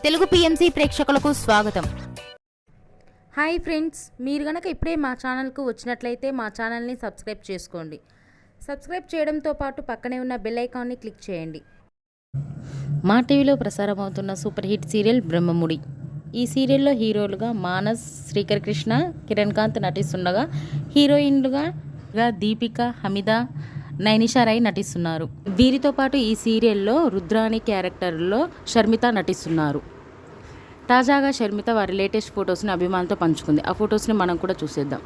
Telugu PMC ప్రేక్షకులకు స్వాగతం. Hi friends, మీరు గనక ఇప్పుడే మా ఛానల్కు వచ్చినట్లయితే మా ఛానల్ని సబ్స్క్రైబ్ చేసుకోండి. సబ్స్క్రైబ్ చేయడంతో పాటు పక్కనే ఉన్న బెల్ ఐకాన్ని క్లిక్ చేయండి. మా టీవీలో ప్రసారమవుతున్న సూపర్ హిట్ సీరియల్ బ్రహ్మముడి. ఈ సీరియల్లో హీరోలుగా మానస్, శ్రీకర్ కృష్ణ, కిరణ్ కాంత్ నటిస్తుండగా హీరోయిన్లుగా దీపిక, హమిద, నైనిషా రాయ్ నటిస్తున్నారు. వీరితో పాటు ఈ సీరియల్లో రుద్రాణి క్యారెక్టర్లో షర్మిత నటిస్తున్నారు. తాజాగా షర్మిత వారి లేటెస్ట్ ఫొటోస్ని అభిమానులతో పంచుకుంది. ఆ ఫొటోస్ని మనం కూడా చూసేద్దాం.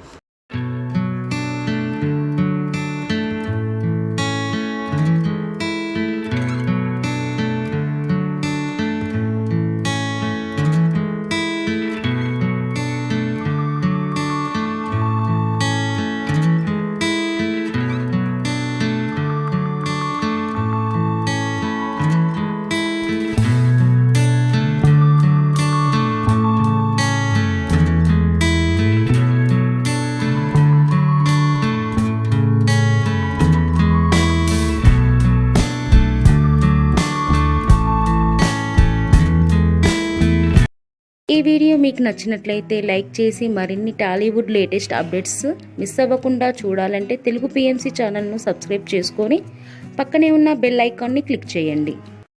ఈ వీడియో మీకు నచ్చినట్లయితే లైక్ చేసి మరిన్ని టాలీవుడ్ లేటెస్ట్ అప్డేట్స్ మిస్ అవ్వకుండా చూడాలంటే తెలుగు పిఎంసి ఛానల్ను సబ్స్క్రైబ్ చేసుకొని పక్కనే ఉన్న బెల్ ఐకాన్ని క్లిక్ చేయండి.